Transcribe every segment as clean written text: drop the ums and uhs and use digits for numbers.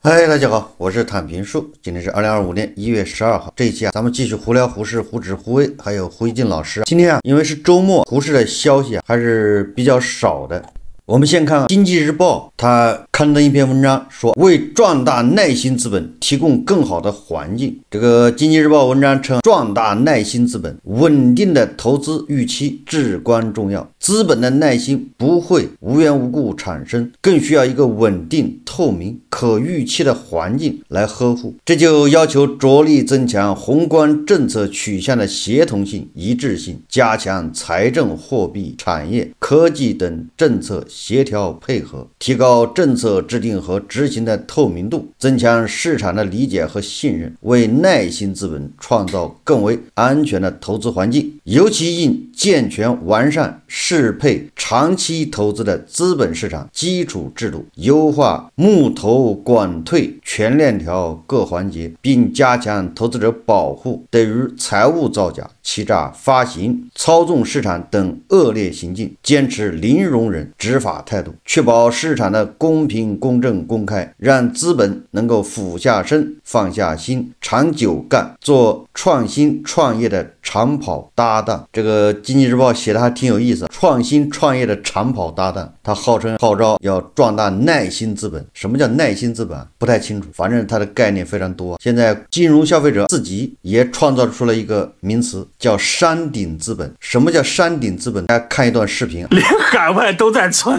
嗨，大家好，我是坦平树。今天是2025年1月12号。这一期咱们继续胡聊胡适、胡指、胡威，还有胡一进老师。今天因为是周末，胡适的消息还是比较少的。我们先看《经济日报》，它刊登一篇文章，说为壮大耐心资本提供更好的环境。这个《经济日报》文章称，壮大耐心资本，稳定的投资预期至关重要。资本的耐心不会无缘无故产生，更需要一个稳定、透明、可预期的环境来呵护。这就要求着力增强宏观政策取向的协同性、一致性，加强财政、货币、产业、科技等政策协调配合，提高政策制定和执行的透明度，增强市场的理解和信任，为耐心资本创造更为安全的投资环境。尤其应健全完善适配长期投资的资本市场基础制度，优化募投管退全链条各环节，并加强投资者保护，对于财务造假、欺诈、发行、操纵市场等恶劣行径，坚持零容忍执法态度，确保市场的公平、公正、公开，让资本能够俯下身、放下心，长久干，做创新创业的长跑搭档。这个经济日报写的还挺有意思，创新创业的长跑搭档，他号召要壮大耐心资本。什么叫耐心资本？不太清楚，反正它的概念非常多。现在金融消费者自己也创造出了一个名词，叫山顶资本。什么叫山顶资本？大家看一段视频，连海外都在传。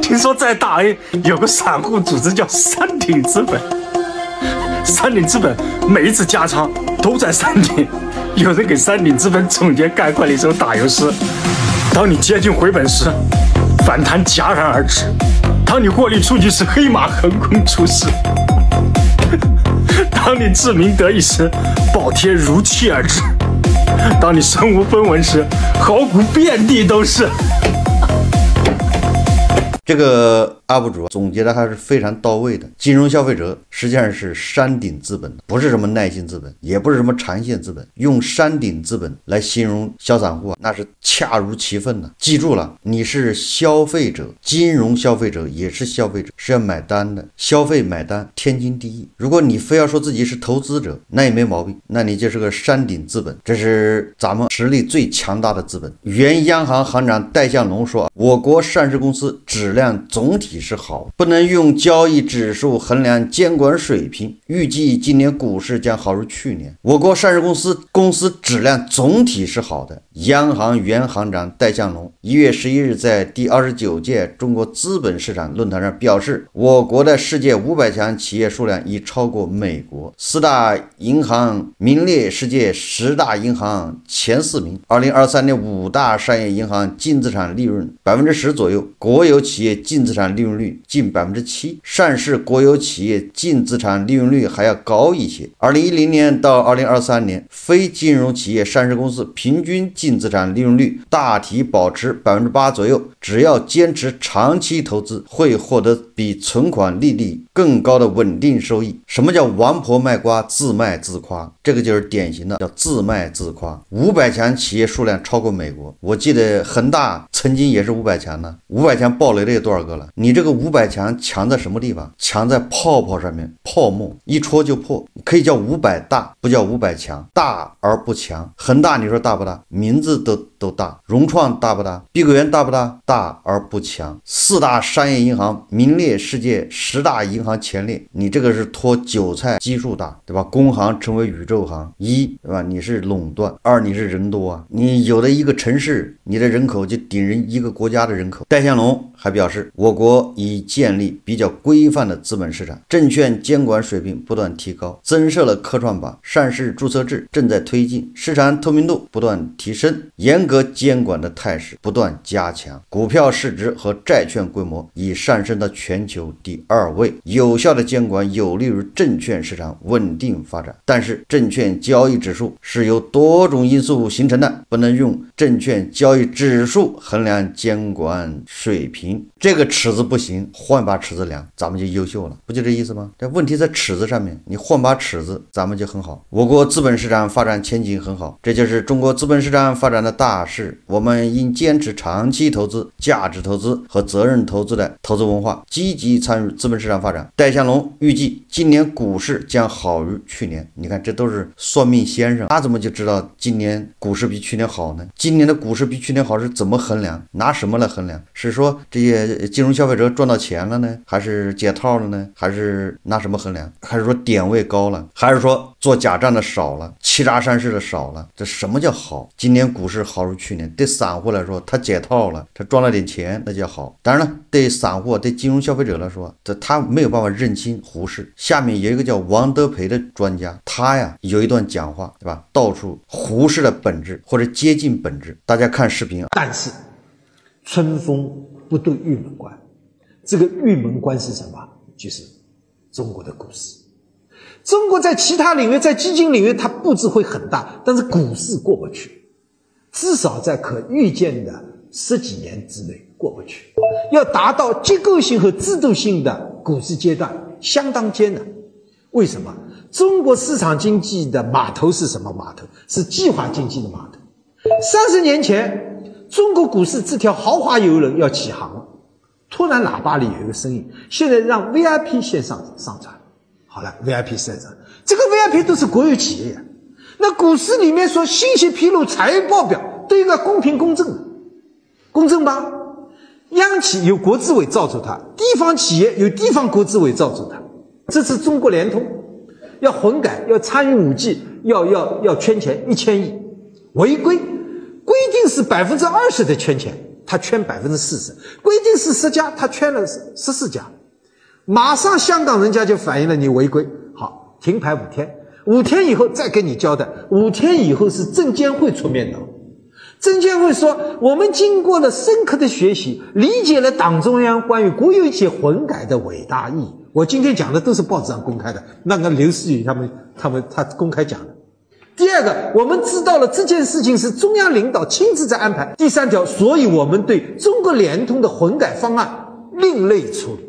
听说在大 A 有个散户组织叫山顶资本，山顶资本每一次加仓都在山顶。有人给山顶资本总结概括了一首打油诗：当你接近回本时，反弹戛然而止；当你获利出局时，黑马横空出世；当你自鸣得意时，暴跌如期而至；当你身无分文时，好股遍地都是。这个UP主总结的还是非常到位的。金融消费者实际上是山顶资本，不是什么耐心资本，也不是什么长线资本。用山顶资本来形容小散户那是恰如其分的。记住了，你是消费者，金融消费者也是消费者，是要买单的。消费买单天经地义。如果你非要说自己是投资者，那也没毛病，那你就是个山顶资本，这是咱们实力最强大的资本。原央行行长戴相龙说，我国上市公司质量总体是好，不能用交易指数衡量监管水平，预计今年股市将好如去年。我国上市公司质量总体是好的。央行原行长戴相龙1月11日在第29届中国资本市场论坛上表示，我国的世界500强企业数量已超过美国，4大银行名列世界10大银行前4名。2023年5大商业银行净资产利润10%左右，国有企业净资产利润率近7%，上市国有企业净资产利润率还要高一些。2010年到2023年，非金融企业上市公司平均净资产利润率大体保持8%左右。只要坚持长期投资，会获得比存款利率更高的稳定收益。什么叫王婆卖瓜，自卖自夸？这个就是典型的叫自卖自夸。500强企业数量超过美国，我记得恒大曾经也是500强呢。500强暴雷的有多少个了？你这个500强强在什么地方？强在泡泡上面，泡沫一戳就破。可以叫500大，不叫500强，大而不强。恒大你说大不大？名字都大。融创大不大？碧桂园大不大？大而不强。4大商业银行名列世界10大银行前列，你这个是拖韭菜基数大，对吧？工行成为宇宙行，对吧？你是垄断，2你是人多啊，你有的一个城市，你的人口就顶人一个国家的人口。戴相龙还表示，我国已建立比较规范的资本市场，证券监管水平不断提高，增设了科创板，上市注册制正在推进，市场透明度不断提升，严格监管的态势不断加强，股票市值和债券规模已上升到全球第2位。有效的监管有利于证券市场稳定发展，但是证券交易指数是由多种因素形成的，不能用证券交易指数衡量监管水平。行，这个尺子不行，换把尺子量，咱们就优秀了，不就这意思吗？这问题在尺子上面，你换把尺子，咱们就很好。我国资本市场发展前景很好，这就是中国资本市场发展的大势。我们应坚持长期投资、价值投资和责任投资的投资文化，积极参与资本市场发展。戴相龙预计今年股市将好于去年。你看，这都是算命先生，他怎么就知道今年股市比去年好呢？今年的股市比去年好是怎么衡量？拿什么来衡量？是说这些金融消费者赚到钱了呢，还是解套了呢？还是拿什么衡量？还是说点位高了？还是说做假账的少了，欺诈善事的少了？这什么叫好？今年股市好于去年，对散户来说，他解套了，他赚了点钱，那叫好。当然了，对散户、对金融消费者来说，他没有办法认清胡适。下面有一个叫王德培的专家，他呀有一段讲话，对吧？道出胡适的本质或者接近本质。大家看视频啊。但是春风不度玉门关，这个玉门关是什么？就是中国的股市。中国在其他领域，在基金领域它布置会很大，但是股市过不去，至少在可预见的10几年之内过不去。要达到结构性和制度性的股市阶段相当艰难。为什么？中国市场经济的码头是什么码头？是计划经济的码头。30年前，中国股市这条豪华游轮要起航了，突然喇叭里有一个声音，现在让 VIP 先上船。好了 ，VIP 上船，这个 VIP 都是国有企业呀。那股市里面说信息披露、财务报表都应该公平公正的，公正吧？央企有国资委罩住它，地方企业有地方国资委罩住它。这次中国联通要混改，要参与5G，要圈钱1000亿，违规定是20%的圈钱，他圈40%，规定是10家，他圈了14家，马上香港人家就反映了你违规，好，停牌5天，5天以后再跟你交代，5天以后是证监会出面的。证监会说，我们经过了深刻的学习，理解了党中央关于国有企业混改的伟大意义。我今天讲的都是报纸上公开的，那个刘思雨他公开讲的。第二个，我们知道了这件事情是中央领导亲自在安排。第3条，所以我们对中国联通的混改方案另类处理，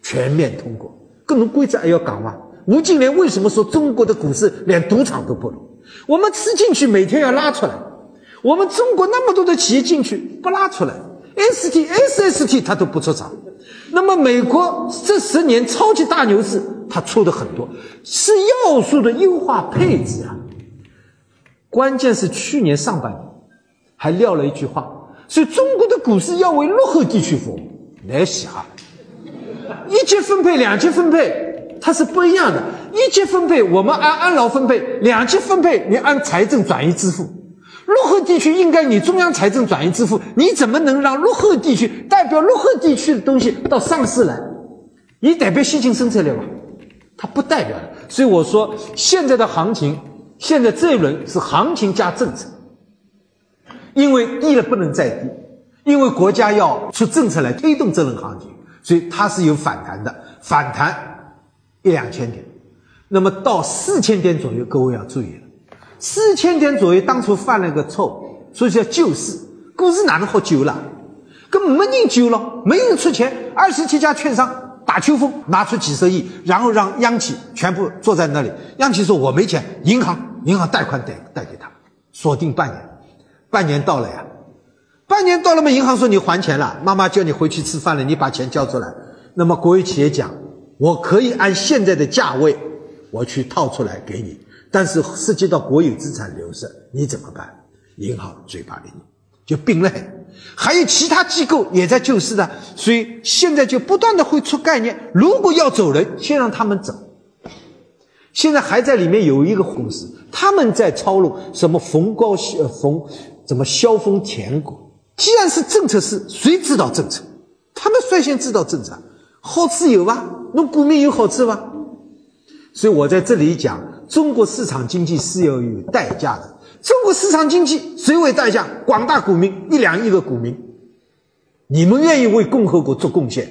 全面通过。各种规则还要讲吗？吴敬琏为什么说中国的股市连赌场都不如？我们吃进去每天要拉出来，我们中国那么多的企业进去不拉出来 ，SST 它都不出场。那么美国这10年超级大牛市，它出的很多，是要素的优化配置啊。关键是去年上半年还撂了一句话，所以中国的股市要为落后地区服务。来想，1级分配、2级分配它是不一样的。1级分配我们按安劳分配，2级分配你按财政转移支付。落后地区应该你中央财政转移支付，你怎么能让落后地区代表落后地区的东西到上市来？你代表先进生产力吧？它不代表的。所以我说现在的行情，现在这一轮是行情加政策，因为低了不能再低，因为国家要出政策来推动这轮行情，所以它是有反弹的，反弹1-2千点，那么到4000点左右，各位要注意了。4000点左右，当初犯了个错误，所以叫救市。股市哪能好救了？根本没人救了，没人出钱。27家券商打秋风，拿出几十亿，然后让央企全部坐在那里。央企说我没钱，银行贷款贷给他，锁定半年。半年到了呀，半年到了嘛，银行说你还钱了，妈妈叫你回去吃饭了，你把钱交出来。那么国有企业讲，我可以按现在的价位，我去套出来给你。但是涉及到国有资产流失，你怎么办？银行嘴巴里就并类，还有其他机构也在救市的，所以现在就不断的会出概念，如果要走人，先让他们走。现在还在里面有一个公司，他们在操弄什么怎么萧峰填谷。既然是政策市，谁知道政策？他们率先知道政策，好处有吧？弄股民有好处吧？所以我在这里讲，中国市场经济是要有代价的。中国市场经济谁为代价？广大股民，1-2亿个股民，你们愿意为共和国做贡献？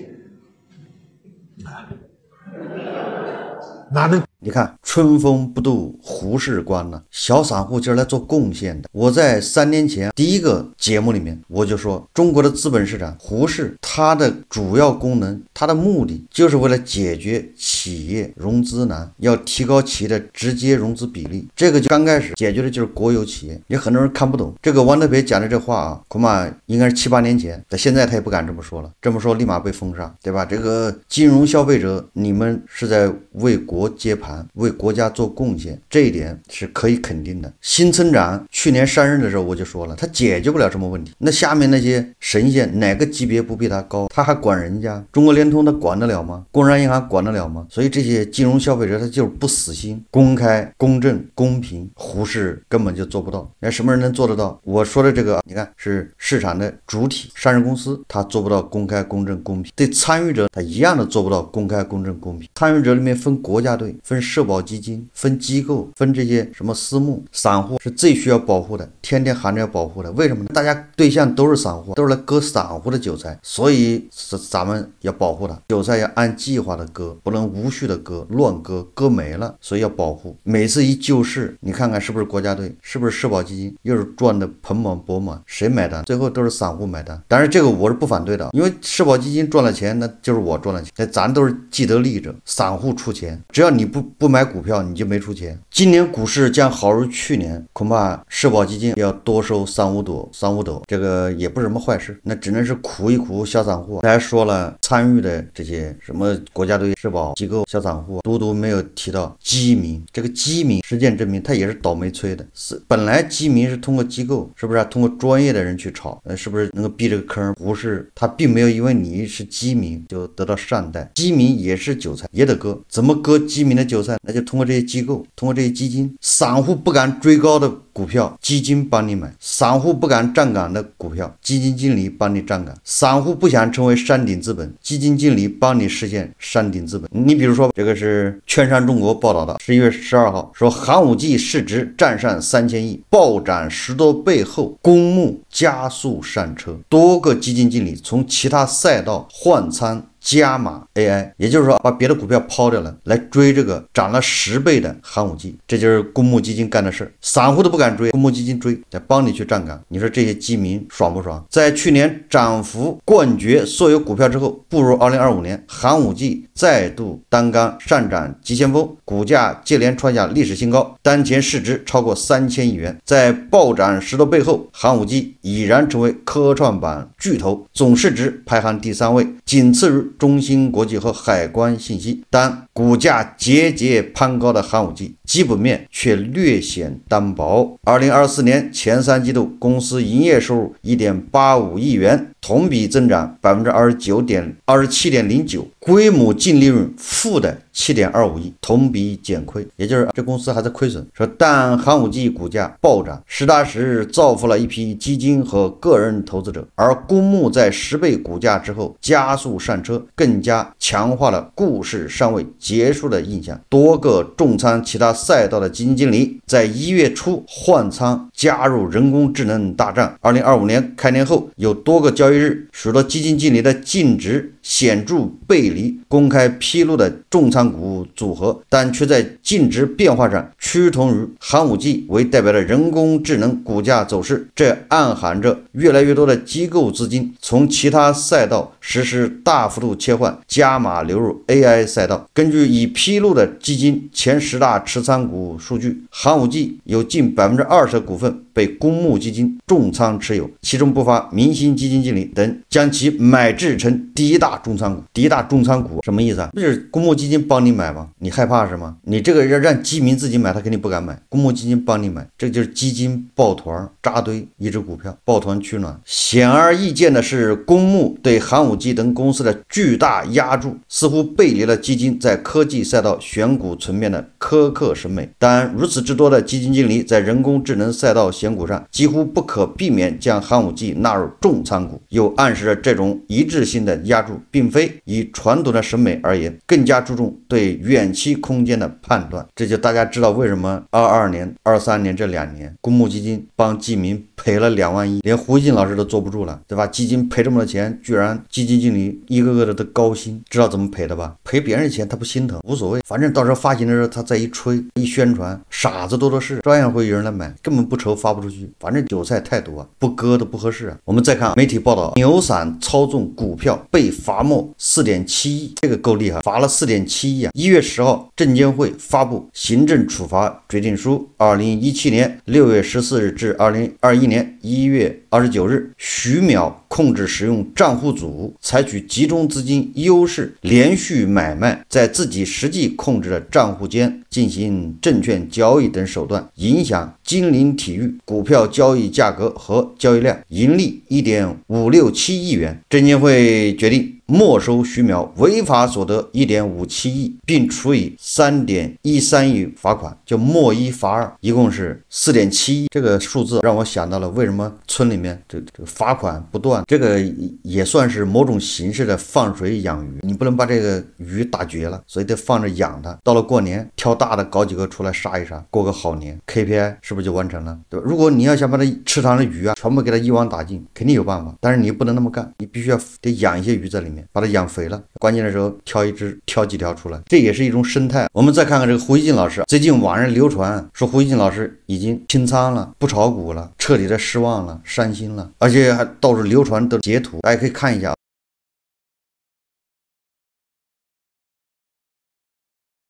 哪能？你看春风不度胡适关呢，小散户就是来做贡献的。我在3年前第一个节目里面我就说，中国的资本市场，胡适它的主要功能，它的目的就是为了解决企业融资难，要提高企业的直接融资比例。这个就刚开始解决的就是国有企业，也很多人看不懂。这个王德培讲的这话啊，恐怕应该是7、8年前，但现在他也不敢这么说了，这么说立马被封杀，对吧？这个金融消费者，你们是在为国接盘，为国家做贡献，这一点是可以肯定的。新村长去年上任的时候我就说了，他解决不了什么问题，那下面那些神仙哪个级别不比他高，他还管人家？中国联通他管得了吗？工商银行管得了吗？所以这些金融消费者他就是不死心，公开、公正、公平，胡适根本就做不到。那什么人能做得到？我说的这个，你看是市场的主体，上市公司他做不到公开、公正、公平，对参与者他一样的做不到公开、公正、公平。参与者里面分国家队、分社保基金、分机构、分这些什么私募、散户是最需要保护的，天天喊着要保护的。为什么呢？大家对象都是散户，都是来割散户的韭菜，所以咱们要保护他。韭菜要按计划的割，不能无序的割，乱割，割没了，所以要保护。每次一救市，你看看是不是国家队，是不是社保基金，又是赚的盆满钵满，谁买单？最后都是散户买单。当然这个我是不反对的，因为社保基金赚了钱，那就是我赚了钱，咱都是既得利益者，散户出钱，只要你不买股票，你就没出钱。今年股市将好如去年，恐怕社保基金要多收3、5斗，这个也不是什么坏事，那只能是苦一苦小散户。还说了参与的这些什么国家队、社保机构、小散户，独独没有提到基民。这个基民实践证明他也是倒霉催的，本来基民是通过机构，是不是通过专业的人去炒，是不是能够避这个坑？不是，他并没有因为你是基民就得到善待，基民也是韭菜，也得割。怎么割基民的韭菜？那就通过这些机构，通过这些基金。散户不敢追高的股票，基金帮你买；散户不敢站岗的股票，基金经理帮你站岗；散户不想成为山顶资本，基金经理帮你实现山顶资本。你比如说，这个是券商中国报道的11月12号，说寒武纪市值占上3000亿，暴涨10多倍后，公募加速上车，多个基金经理从其他赛道换仓加码 AI， 也就是说把别的股票抛掉了，来追这个涨了10倍的寒武纪，这就是公募基金干的事。散户都不敢追，公募基金追，再帮你去站岗。你说这些基民爽不爽？在去年涨幅冠绝所有股票之后，步入2025年，寒武纪再度单杆上涨急先锋，股价接连创下历史新高，当前市值超过3000亿元。在暴涨10多倍后，寒武纪已然成为科创板巨头，总市值排行第3位，仅次于中芯国际和海关信息。但股价节节攀高的寒武纪，基本面却略显单薄。2024年前3季度，公司营业收入 1.85 亿元，同比增长 27.09%， 规模净利润负的7.25亿，同比减亏，也就是这公司还在亏损。说但寒武纪股价暴涨，实打实造福了一批基金和个人投资者，而公募在10倍股价之后加速上车，更加强化了故事尚未结束的印象。多个重仓其他赛道的基金经理在1月初换仓加入人工智能大战。2025年开年后有多个交易日，许多基金经理的净值显著背离公开披露的重仓股组合，但却在净值变化上趋同于寒武纪为代表的人工智能股价走势。这暗含着越来越多的机构资金从其他赛道实施大幅度切换，加码流入 AI 赛道。根据已披露的基金前10大持仓股数据，寒武纪有近 20% 的股份被公募基金重仓持有，其中不乏明星基金经理等将其买制成第一大重仓股。第一大重仓股什么意思啊？不就是公募基金帮你买吗？你害怕是吗？你这个要让基民自己买，他肯定不敢买，公募基金帮你买，这就是基金抱团扎堆一只股票，抱团取暖。显而易见的是，公募对寒武纪等公司的巨大压注，似乎背离了基金在科技赛道选股层面的苛刻审美。但如此之多的基金经理在人工智能赛道选股上，几乎不可避免将寒武纪纳入重仓股。又暗示着这种一致性的压注并非以传统的审美而言，更加注重对远期空间的判断。这就大家知道为什么22年、23年这2年，公募基金帮基民赔了2万1，连胡锡进老师都坐不住了，对吧？基金赔这么多钱，居然基金经理一个个的都高薪，知道怎么赔的吧？赔别人钱他不心疼，无所谓，反正到时候发行的时候他再一吹一宣传，傻子多的是，照样会有人来买，根本不愁发不出去，反正韭菜太多啊，不割都不合适啊。我们再看媒体报道，牛散操纵股票被罚没4.7亿，这个够厉害，罚了4.7亿啊！1月10号，证监会发布行政处罚决定书，2017年6月14日至2021年1月29日，徐淼控制使用账户组，采取集中资金优势，连续买卖，在自己实际控制的账户间进行证券交易等手段，影响金陵体育股票交易价格和交易量，盈利1.567亿元。证监会决定没收徐淼违法所得1.57亿，并处以3.13亿罚款，就没1罚2，一共是4.7亿。这个数字让我想到了为什么村里面这个罚款不断，这个也算是某种形式的放水养鱼，你不能把这个鱼打绝了，所以得放着养它，到了过年挑大的搞几个出来杀一杀，过个好年， KPI 是不是就完成了，对吧？如果你要想把它池塘的鱼啊全部给它一网打尽，肯定有办法，但是你不能那么干，你必须要得养一些鱼在里面，把它养肥了，关键的时候挑几条出来，这也是一种生态。我们再看看这个胡锡进老师，最近网上流传说胡锡进老师已经清仓了，不炒股了，彻底的失望了，伤心了，而且还到处流传的截图，大家可以看一下。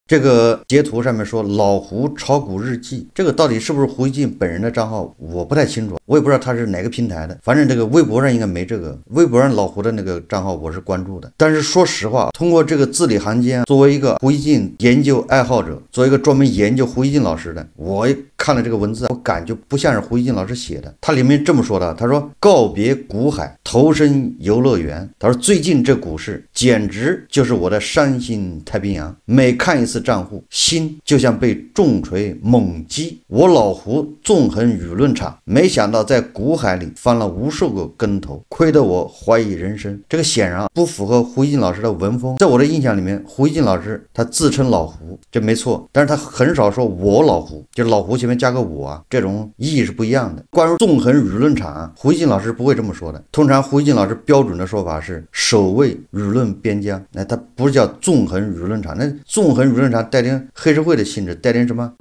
这个截图上面说老胡炒股日记，这个到底是不是胡锡进本人的账号我不太清楚，我也不知道他是哪个平台的，反正这个微博上应该没这个，微博上老胡的那个账号我是关注的。但是说实话，通过这个字里行间，作为一个胡锡进研究爱好者，作为一个专门研究胡锡进老师的，我看了这个文字，我感觉不像是胡锡进老师写的。他里面这么说的，他说告别股海，投身游乐园，他说最近这股市简直就是我的伤心太平洋，每看一次账户，心就像被重锤猛击。我老胡纵横舆论场，没想到在股海里翻了无数个跟头，亏得我怀疑人生。这个显然不符合胡锡进老师的文风。在我的印象里面，胡锡进老师他自称老胡，这没错，但是他很少说我老胡，就老胡前面加个我啊，这种意义是不一样的。关于纵横舆论场，胡锡进老师不会这么说的。通常胡锡进老师标准的说法是守卫舆论边疆，他不是叫纵横舆论场，那纵横舆论场带点黑社会的性质，带点什么？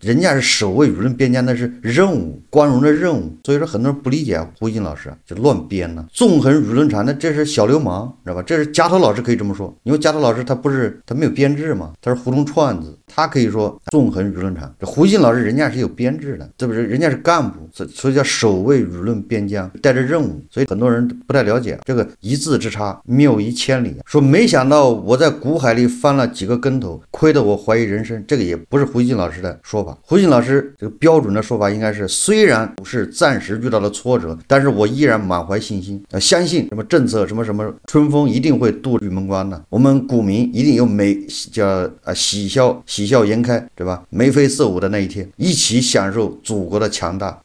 人家是守卫舆论边疆，那是任务，光荣的任务。所以说很多人不理解胡锡进老师就乱编了。纵横舆论场，那这是小流氓，知道吧？这是加头老师可以这么说，因为加头老师他没有编制嘛，他是胡同串子，他可以说纵横舆论场。这胡锡进老师人家是有编制的，对不对？人家是干部，所以叫守卫舆论边疆，带着任务。所以很多人不太了解这个一字之差，谬以千里。说没想到我在股海里翻了几个跟头，亏得我怀疑人生，这个也不是胡锡进老师的说法。胡锡进老师这个标准的说法应该是，虽然股市暂时遇到了挫折，但是我依然满怀信心，相信什么政策什么春风一定会渡玉门关的，我们股民一定有喜笑颜开，对吧？眉飞色舞的那一天，一起享受祖国的强大，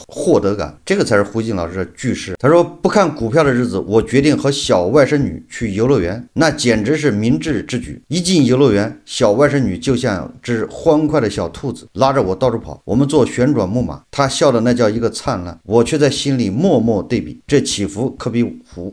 获得感，这个才是胡锡进老师的句式。他说不看股票的日子，我决定和小外甥女去游乐园，那简直是明智之举。一进游乐园，小外甥女就像只欢快的小兔子，拉着我到处跑。我们坐旋转木马，她笑的那叫一个灿烂，我却在心里默默对比，这起伏可比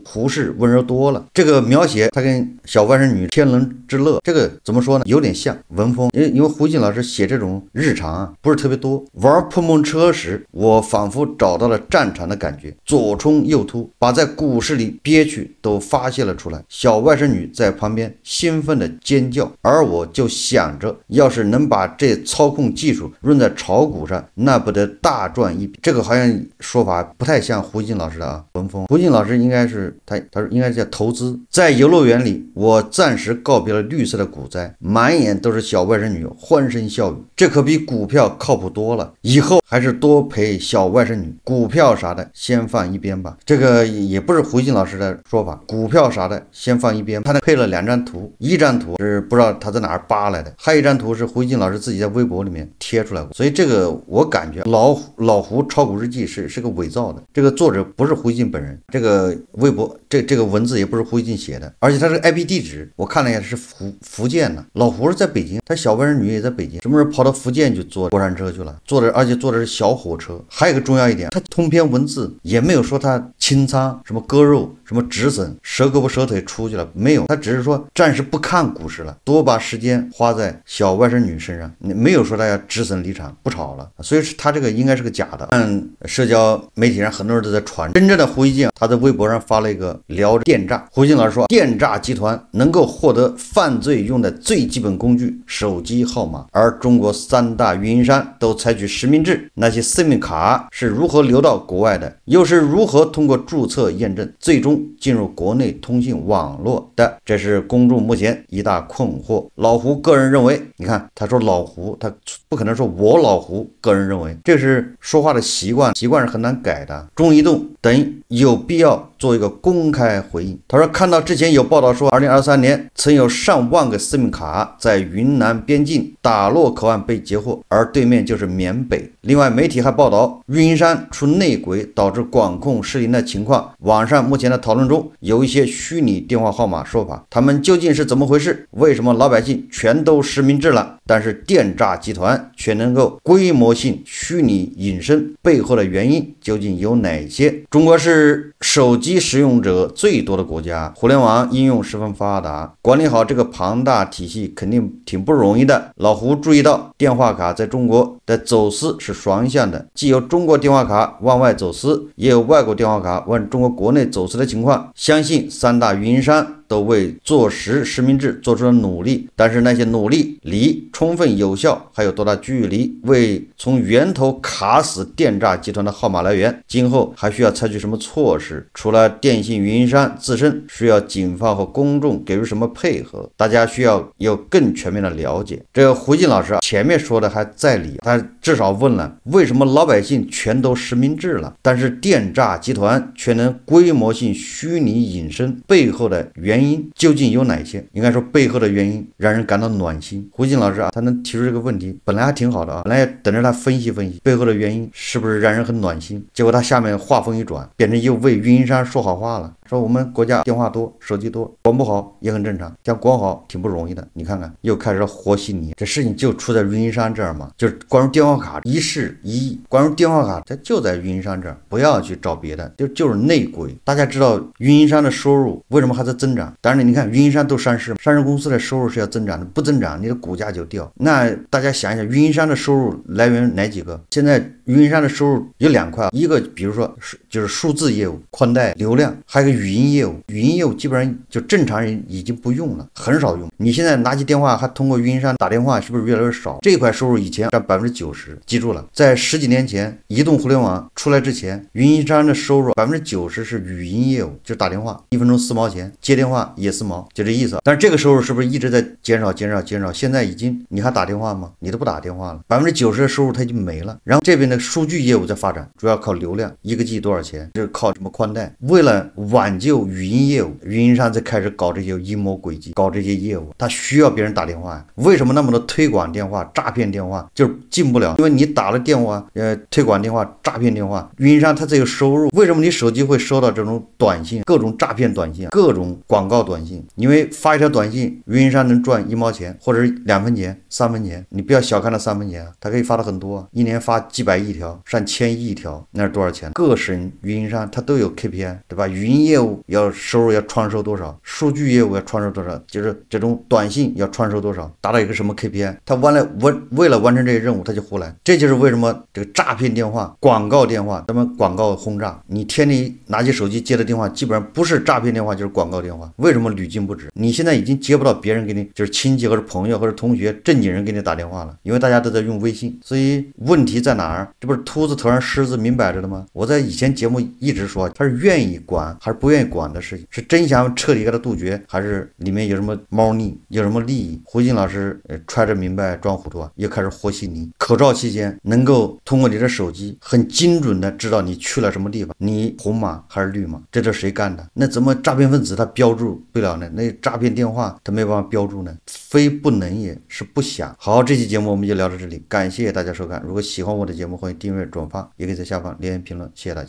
胡适温柔多了。这个描写他跟小外甥女天伦之乐，这个怎么说呢？有点像文风，因为胡锡进老师写这种日常不是特别多。玩碰碰车时，我仿佛找到了战场的感觉，左冲右突，把在股市里憋屈都发泄了出来。小外甥女在旁边兴奋的尖叫，而我就想着，要是能把这操控技术用在炒股上，那不得大赚一笔。这个好像说法不太像胡锡进老师的文风。胡锡进老师应该是他说应该叫投资。在游乐园里，我暂时告别了绿色的股灾，满眼都是小外甥女欢声笑语，这可比股票靠谱多了，以后还是多陪小外甥女，股票啥的先放一边吧。这个也不是胡锡进老师的说法，股票啥的先放一边。他配了2张图，一张图是不知道他在哪儿扒来的，还有一张图是胡锡进老师自己在微博里面贴出来过。所以这个我感觉老胡炒股日记是个伪造的，这个作者不是胡锡进本人，这个微博这个文字也不是胡锡进写的，而且他这个 IP 地址我看了一下是福建的，老胡是在北京，他小外甥女也在北京，什么时候跑到福建去坐过山车去了，而且坐的是小火车。还有一个重要一点，他通篇文字也没有说他清仓什么割肉什么止损折胳膊折腿出去了，没有，他只是说暂时不看股市了，多把时间花在小外甥女身上，没有说他要止损离场不炒了。所以他这个应该是个假的。社交媒体上很多人都在传真正的胡锡进，他在微博上发了一个聊电诈。胡锡进老师说，电诈集团能够获得犯罪用的最基本工具手机号码，而中国3大运营商都采取实名制，那些 SIM 卡是如何流到国外的，又是如何通过注册验证最终进入国内通信网络的，这是公众目前一大困惑。老胡个人认为，你看他说老胡，他不可能说我老胡个人认为，这是说话的习惯是很难改的。中移动等有必要做一个公开回应。他说看到之前有报道说2023年曾有上万个 SIM 卡在云南边境打洛口岸被截获，而对面就是缅北。另外媒体还报道运营商出内鬼导致管控失灵的情况，网上目前的讨论中有一些虚拟电话号码说法，他们究竟是怎么回事？为什么老百姓全都实名制了，但是电诈集团却能够规模性虚拟隐身，背后的原因究竟有哪些？中国是手机使用者最多的国家，互联网应用十分发达，管理好这个庞大体系肯定挺不容易的。老胡注意到电话卡在中国的走私是双向的，既有中国电话卡往外走私，也有外国电话卡往中国国内走私的情况。相信3大运营商都为坐实实名制做出了努力，但是那些努力离充分有效还有多大距离？为从源头卡死电诈集团的号码来源，今后还需要采取什么措施？除了电信运营商自身，需要警方和公众给予什么配合？大家需要有更全面的了解。这个胡锡进老师前面说的还在理，他至少问了为什么老百姓全都实名制了，但是电诈集团却能规模性虚拟隐身，背后的原因究竟有哪些？应该说背后的原因让人感到暖心。胡锡进老师他能提出这个问题本来还挺好的本来等着他分析分析背后的原因是不是让人很暖心，结果他下面话锋一转，变成又为运营商说好话了，说我们国家电话多手机多，管不好也很正常，想管好挺不容易的。你看看又开始和稀泥，这事情就出在运营商这儿嘛，就是关于电话卡一事一议，关于电话卡它就在运营商这儿，不要去找别的，就是内鬼。大家知道运营商的收入为什么还在增长？当然你看运营商都上市公司的收入是要增长的，不增长你的股价就掉。那大家想一想，运营商的收入来源哪几个？现在运营商的收入有2块，一个比如说就是数字业务宽带流量，还有一个语音业务。语音业务基本上就正常人已经不用了，很少用。你现在拿起电话还通过运营商打电话，是不是越来越少？这块收入以前占90%，记住了，在10几年前移动互联网出来之前，运营商的收入90%是语音业务，就是打电话1分钟4毛钱，接电话也4毛，就这意思。但是这个收入是不是一直在减少？现在已经你还打电话吗？你都不打电话了，90%的收入它已经没了。然后这边的数据业务在发展，主要靠流量，1个 G 多少钱？就是靠什么宽带。为了挽救语音业务，运营商才开始搞这些阴谋诡计，搞这些业务。他需要别人打电话，为什么那么多推广电话、诈骗电话就是进不了？因为你打了电话，推广电话、诈骗电话，运营商他才有收入。为什么你手机会收到这种短信、各种诈骗短信、各种广告短信？因为发一条短信，运营商能赚1毛钱，或者是2分钱、3分钱。你不要小看了3分钱，他可以发的很多，一年发几百亿条，上1000亿条，那是多少钱？各省运营商他都有 KPI， 对吧？语音业务要收入要创收多少，数据业务要创收多少，就是这种短信要创收多少，达到一个什么 KPI， 他为了完成这些任务他就胡来。这就是为什么这个诈骗电话、广告电话，他们广告轰炸，你天天拿起手机接的电话基本上不是诈骗电话就是广告电话。为什么屡禁不止？你现在已经接不到别人给你，就是亲戚或者朋友或者同学正经人给你打电话了，因为大家都在用微信。所以问题在哪儿？这不是秃子头上虱子明摆着的吗？我在以前节目一直说他是愿意管还是不愿意管的事情，是真想彻底给他杜绝，还是里面有什么猫腻，有什么利益？胡锦老师揣着明白装糊涂啊，又开始和稀泥。口罩期间能够通过你的手机很精准的知道你去了什么地方，你红码还是绿码，这都是谁干的？那怎么诈骗分子他标注不了呢？那诈骗电话他没办法标注呢？非不能也，是不想。好，这期节目我们就聊到这里，感谢大家收看。如果喜欢我的节目，欢迎订阅转发，也可以在下方留言评论，谢谢大家。